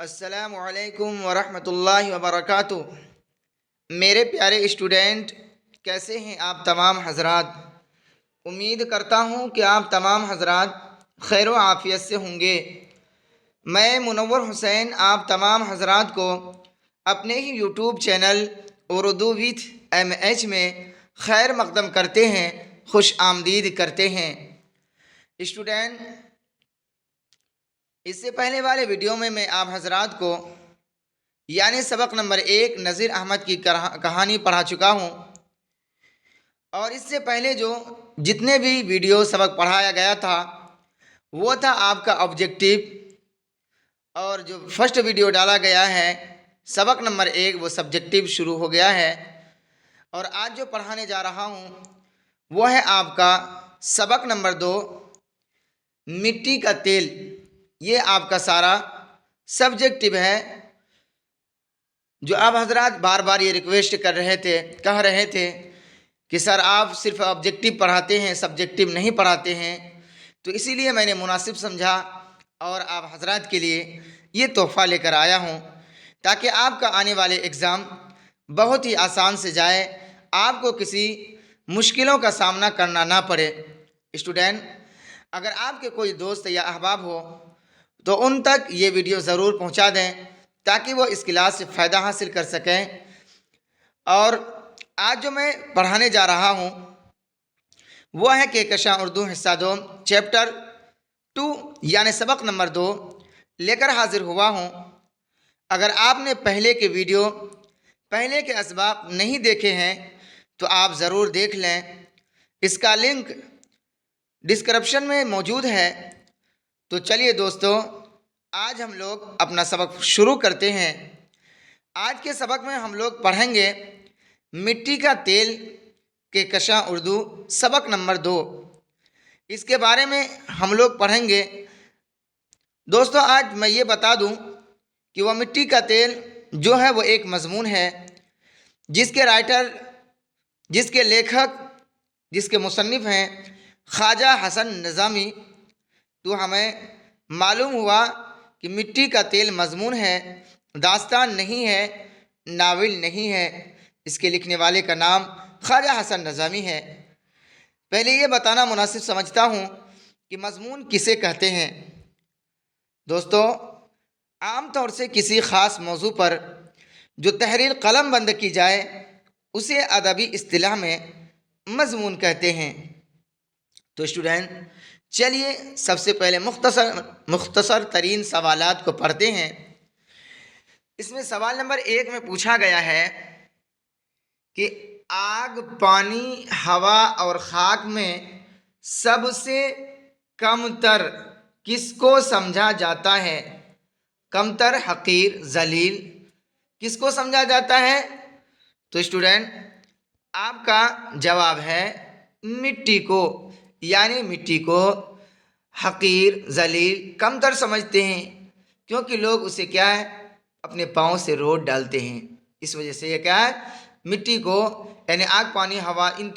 السلام علیکم ورحمۃ اللہ وبرکاتہ۔ میرے پیارے اسٹوڈنٹ، کیسے ہیں آپ تمام حضرات؟ امید کرتا ہوں کہ آپ تمام حضرات خیر و عافیت سے ہوں گے۔ میں منور حسین آپ تمام حضرات کو اپنے ہی YouTube channel Urdu with M H میں خیر مقدم کرتے ہیں، خوش آمدید کرتے ہیں۔ اسٹوڈنٹ، اس سے پہلے والے ویڈیو میں آپ حضرات کو یعنی سبق نمبر 1 نذیر احمد کی کہانی پڑھا چکا ہوں، اور اس سے پہلے جو جتنے بھی ویڈیو سبق پڑھایا گیا تھا وہ تھا آپ کا آبجیکٹیو، اور جو فرسٹ ویڈیو ڈالا گیا ہے سبق نمبر 1 وہ سبجیکٹیو شروع ہو گیا ہے، اور آج جو پڑھانے جا رہا ہوں وہ ہے آپ کا سبق نمبر 2 مٹی کا تیل۔ یہ آپ کا سارا سبجیکٹیو ہے، جو آپ حضرات بار بار یہ ریکویسٹ کہہ رہے تھے کہ سر آپ صرف آبجیکٹیو پڑھاتے ہیں، سبجیکٹیو نہیں پڑھاتے ہیں، تو اسی لیے میں نے مناسب سمجھا اور آپ حضرات کے لیے یہ تحفہ لے کر آیا ہوں، تاکہ آپ کا آنے والے ایگزام بہت ہی آسان سے جائے، آپ کو کسی مشکلوں کا سامنا کرنا نہ پڑے۔ اسٹوڈنٹ، اگر آپ کے کوئی دوست یا احباب ہو تو ان تک یہ ویڈیو ضرور پہنچا دیں، تاکہ وہ اس کلاس سے فائدہ حاصل کر سکیں۔ اور آج جو میں پڑھانے جا رہا ہوں وہ ہے کہکشاں اردو حصہ 2 چیپٹر 2 یعنی سبق نمبر 2 لے کر حاضر ہوا ہوں۔ اگر آپ نے پہلے کے اسباق نہیں دیکھے ہیں تو آپ ضرور دیکھ لیں، اس کا لنک ڈسکرپشن میں موجود ہے۔ تو چلیے دوستو، آج ہم لوگ اپنا سبق شروع کرتے ہیں۔ آج کے سبق میں ہم لوگ پڑھیں گے مٹی کا تیل کہکشاں اردو سبق نمبر 2۔ اس کے بارے میں ہم لوگ پڑھیں گے۔ دوستو، آج میں یہ بتا دوں کہ وہ مٹی کا تیل جو ہے وہ ایک مضمون ہے جس کے رائٹر، جس کے لیکھک، جس کے مصنف ہیں خواجہ حسن نظامی۔ تو ہمیں معلوم ہوا کہ مٹی کا تیل مضمون ہے، داستان نہیں ہے، ناول نہیں ہے۔ اس کے لکھنے والے کا نام خواجہ حسن نظامی ہے۔ پہلے یہ بتانا مناسب سمجھتا ہوں کہ مضمون کسے کہتے ہیں۔ دوستو، عام طور سے کسی خاص موضوع پر جو تحریر قلم بند کی جائے اسے ادبی اصطلاح میں مضمون کہتے ہیں۔ تو اسٹوڈنٹ، چلیے سب سے پہلے مختصر ترین سوالات کو پڑھتے ہیں۔ اس میں سوال نمبر 1 میں پوچھا گیا ہے کہ آگ، پانی، ہوا اور خاک میں سب سے کم تر کس کو سمجھا جاتا ہے؟ کم تر، حقیر، ذلیل، کس کو سمجھا جاتا ہے؟ تو اسٹوڈنٹ، آپ کا جواب ہے مٹی کو، یعنی مٹی کو حقیر، ذلیل، کم تر سمجھتے ہیں، کیونکہ لوگ اسے کیا ہے اپنے پاؤں سے روٹ ڈالتے ہیں۔ اس وجہ سے یہ کیا ہے، مٹی کو یعنی آگ، پانی، ہوا، ان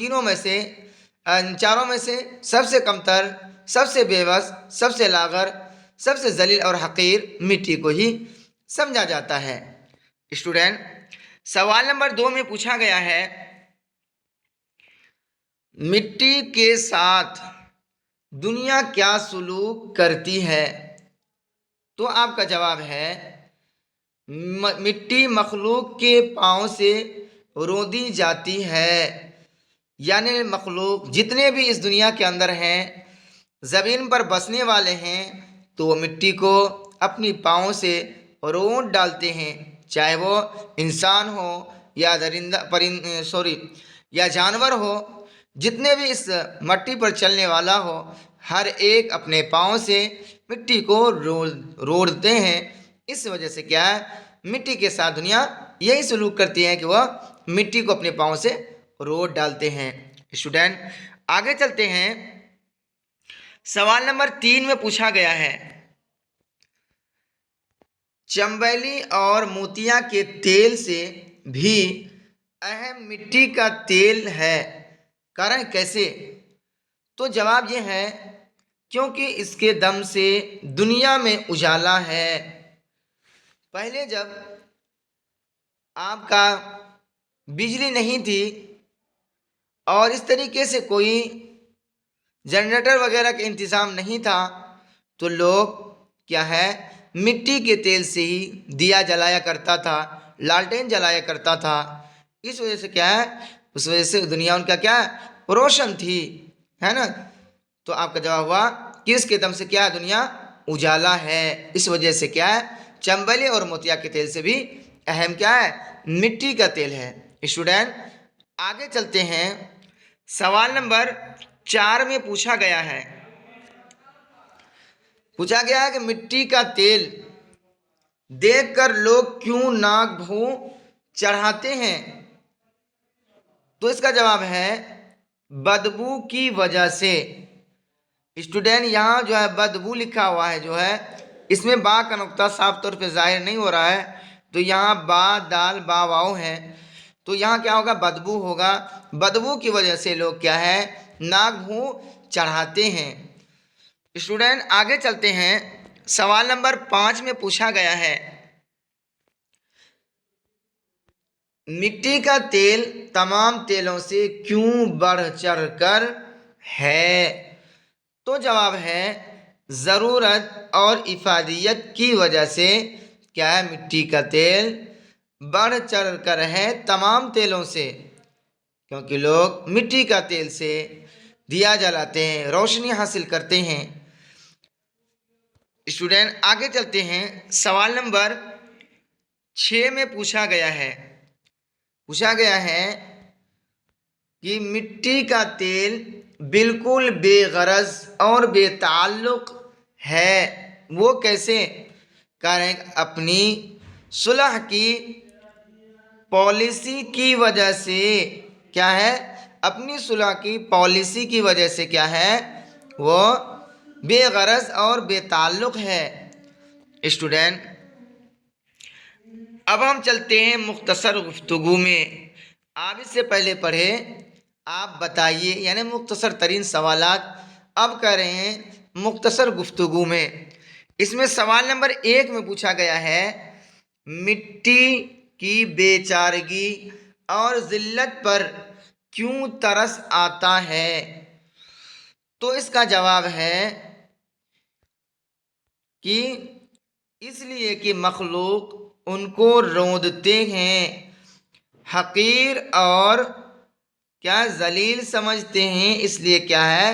چاروں میں سے سب سے کم تر، سب سے بے بس، سب سے لاغر، سب سے ذلیل اور حقیر مٹی کو ہی سمجھا جاتا ہے۔ اسٹوڈنٹ، سوال نمبر 2 میں پوچھا گیا ہے مٹی کے ساتھ دنیا کیا سلوک کرتی ہے؟ تو آپ کا جواب ہے مٹی مخلوق کے پاؤں سے روندی جاتی ہے، یعنی مخلوق جتنے بھی اس دنیا کے اندر ہیں، زمین پر بسنے والے ہیں، تو وہ مٹی کو اپنی پاؤں سے روند ڈالتے ہیں، چاہے وہ انسان ہو یا یا جانور ہو، جتنے بھی اس مٹی پر چلنے والا ہو، ہر ایک اپنے پاؤں سے مٹی کو روڑتے ہیں۔ اس وجہ سے کیا ہے، مٹی کے ساتھ دنیا یہی سلوک کرتی ہے کہ وہ مٹی کو اپنے پاؤں سے روڑ ڈالتے ہیں۔ اسٹوڈنٹ، آگے چلتے ہیں۔ سوال نمبر 3 میں پوچھا گیا ہے چنبیلی اور موتیا کے تیل سے بھی اہم مٹی کا تیل ہے، کریں کیسے؟ تو جواب یہ ہے کیونکہ اس کے دم سے دنیا میں اجالا ہے۔ پہلے جب آپ کا بجلی نہیں تھی اور اس طریقے سے کوئی جنریٹر وغیرہ کا انتظام نہیں تھا تو لوگ کیا ہے مٹی کے تیل سے ہی دیا جلایا کرتا تھا، لالٹین جلایا کرتا تھا۔ اس وجہ سے کیا ہے، اس وجہ سے دنیا ان کا کیا ہے روشن تھی، ہے نا۔ تو آپ کا جواب ہوا کہ اس کے دم سے کیا ہے دنیا اجالا ہے۔ اس وجہ سے کیا ہے چنبیلی اور موتیا کے تیل سے بھی اہم کیا ہے مٹی کا تیل ہے۔ اسٹوڈینٹ آگے چلتے ہیں، سوال نمبر 4 میں پوچھا گیا ہے کہ مٹی کا تیل دیکھ کر لوگ کیوں ناک بھوں چڑھاتے ہیں؟ تو اس کا جواب ہے بدبو کی وجہ سے۔ اسٹوڈینٹ یہاں جو ہے بدبو لکھا ہوا ہے جو ہے اس میں با کا نقطہ صاف طور پہ ظاہر نہیں ہو رہا ہے، تو یہاں با دال با واؤ ہے، تو یہاں کیا ہوگا بدبو ہوگا۔ بدبو کی وجہ سے لوگ کیا ہے ناک بھوں چڑھاتے ہیں۔ اسٹوڈینٹ آگے چلتے ہیں، سوال نمبر 5 میں پوچھا گیا ہے مٹی کا تیل تمام تیلوں سے کیوں بڑھ چڑھ کر ہے؟ تو جواب ہے ضرورت اور افادیت کی وجہ سے کیا ہے مٹی کا تیل بڑھ چڑھ کر ہے تمام تیلوں سے، کیونکہ لوگ مٹی کا تیل سے دیا جلاتے ہیں، روشنی حاصل کرتے ہیں۔ اسٹوڈینٹ آگے چلتے ہیں، سوال نمبر 6 میں پوچھا گیا ہے کہ مٹی کا تیل بالکل بے غرض اور بے تعلق ہے، وہ کیسے؟ کہہ رہے ہیں اپنی صلح کی پالیسی کی وجہ سے کیا ہے اپنی صلح کی پالیسی کی وجہ سے کیا ہے وہ بے غرض اور بے تعلق ہے۔ اسٹوڈینٹ اب ہم چلتے ہیں مختصر گفتگو میں۔ آپ اس سے پہلے پڑھے، آپ بتائیے، یعنی مختصر ترین سوالات اب کر رہے ہیں مختصر گفتگو میں۔ اس میں سوال نمبر 1 میں پوچھا گیا ہے مٹی کی بے چارگی اور ذلت پر کیوں ترس آتا ہے؟ تو اس کا جواب ہے کہ اس لیے کہ مخلوق ان کو روندتے ہیں، حقیر اور کیا ذلیل سمجھتے ہیں، اس لیے کیا ہے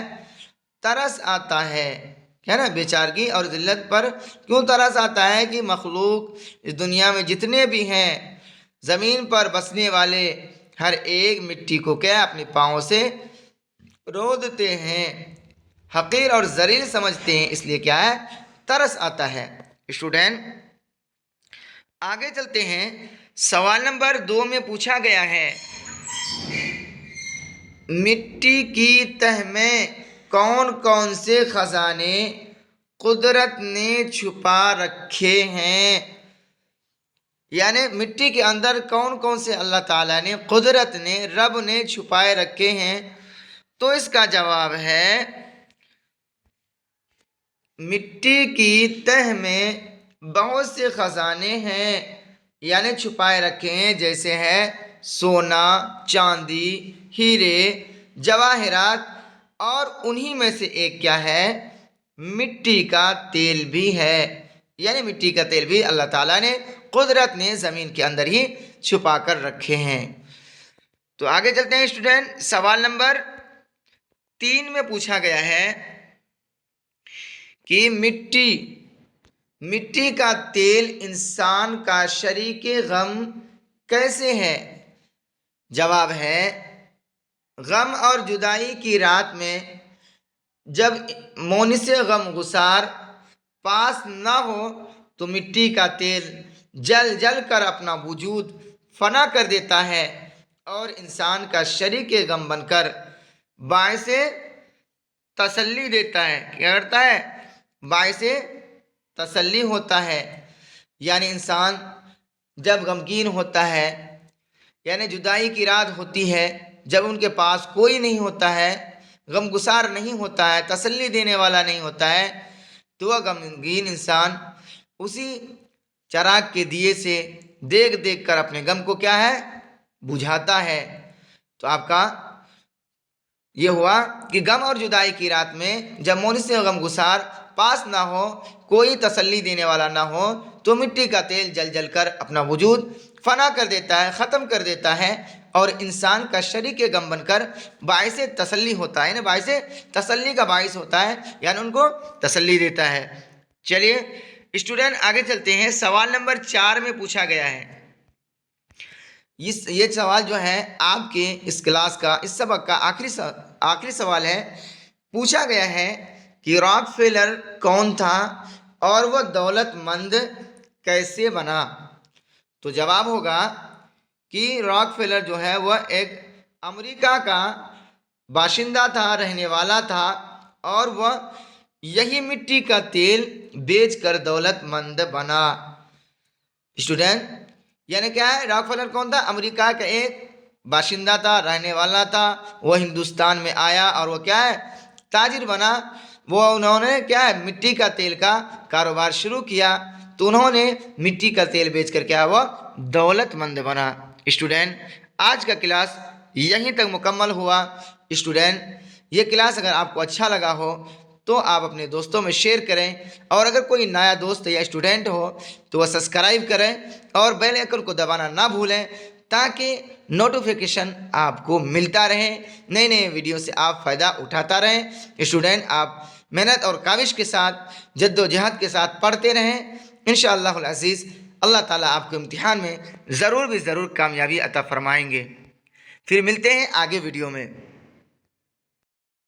ترس آتا ہے نا۔ بیچارگی اور ذلت پر کیوں ترس آتا ہے کہ مخلوق اس دنیا میں جتنے بھی ہیں زمین پر بسنے والے ہر ایک مٹی کو کیا اپنے پاؤں سے رودتے ہیں، حقیر اور ذلیل سمجھتے ہیں، اس لیے کیا ہے ترس آتا ہے۔ اسٹوڈینٹ آگے چلتے ہیں، سوال نمبر 2 میں پوچھا گیا ہے مٹی کی تہ میں کون کون سے خزانے قدرت نے چھپا رکھے ہیں؟ یعنی مٹی کے اندر کون کون سے اللہ تعالیٰ نے قدرت نے رب نے چھپائے رکھے ہیں؟ تو اس کا جواب ہے مٹی کی تہ میں بہت سے خزانے ہیں، یعنی چھپائے رکھے ہیں، جیسے ہے سونا، چاندی، ہیرے، جواہرات، اور انہی میں سے ایک کیا ہے مٹی کا تیل بھی ہے، یعنی مٹی کا تیل بھی اللہ تعالیٰ نے قدرت نے زمین کے اندر ہی چھپا کر رکھے ہیں۔ تو آگے چلتے ہیں اسٹوڈنٹ، سوال نمبر 3 میں پوچھا گیا ہے کہ مٹی کا تیل انسان کا شریک غم کیسے ہے؟ جواب ہے غم اور جدائی کی رات میں جب مونس غم گسار پاس نہ ہو تو مٹی کا تیل جل جل کر اپنا وجود فنا کر دیتا ہے اور انسان کا شریک غم بن کر باعث تسلی دیتا ہے۔ کیا کرتا ہے؟ باعث تسلی ہوتا ہے۔ یعنی انسان جب غمگین ہوتا ہے، یعنی جدائی کی رات ہوتی ہے، جب ان کے پاس کوئی نہیں ہوتا ہے، غم گسار نہیں ہوتا ہے، تسلی دینے والا نہیں ہوتا ہے، تو وہ غمگین انسان اسی چراغ کے دیے سے دیکھ دیکھ کر اپنے غم کو کیا ہے بجھاتا ہے۔ تو آپ کا یہ ہوا کہ غم اور جدائی کی رات میں جب مونس غم گسار پاس نہ ہو، کوئی تسلی دینے والا نہ ہو، تو مٹی کا تیل جل جل کر اپنا وجود فنا کر دیتا ہے، ختم کر دیتا ہے، اور انسان کا شریک غم بن کر باعث تسلی ہوتا ہے، باعث تسلی کا باعث ہوتا ہے، یعنی ان کو تسلی دیتا ہے۔ چلیے اسٹوڈنٹ آگے چلتے ہیں۔ سوال نمبر 4 میں پوچھا گیا ہے، یہ سوال جو ہے آپ کے اس کلاس کا، اس سبق کا آخری سوال ہے۔ پوچھا گیا ہے کہ راک فیلر کون تھا اور وہ دولت مند کیسے بنا؟ تو جواب ہوگا کہ راک فیلر جو ہے وہ ایک امریکہ کا باشندہ تھا، رہنے والا تھا، اور وہ یہی مٹی کا تیل بیچ کر دولت مند بنا۔ اسٹوڈنٹ یعنی کیا ہے، راک فیلر کون تھا؟ امریکہ کا ایک باشندہ تھا، رہنے والا تھا، وہ ہندوستان میں آیا اور وہ کیا ہے تاجر بنا۔ انہوں نے کیا ہے مٹی کا تیل کا کاروبار شروع کیا، تو انہوں نے مٹی کا تیل بیچ کر کیا وہ دولت مند بنا۔ اسٹوڈنٹ آج کا کلاس یہیں تک مکمل ہوا۔ اسٹوڈنٹ یہ کلاس اگر آپ کو اچھا لگا ہو تو آپ اپنے دوستوں میں شیئر کریں، اور اگر کوئی نیا دوست یا اسٹوڈنٹ ہو تو وہ سبسکرائب کریں اور بیل آئیکن کو دبانا نہ بھولیں، تاکہ نوٹیفیکیشن آپ کو ملتا رہے، نئے نئے ویڈیو سے آپ فائدہ اٹھاتا رہیں۔ اسٹوڈنٹ آپ محنت اور کاوش کے ساتھ، جد و جہد کے ساتھ پڑھتے رہیں، انشاءاللہ العزیز اللہ تعالیٰ آپ کو امتحان میں ضرور کامیابی عطا فرمائیں گے۔ پھر ملتے ہیں آگے ویڈیو میں۔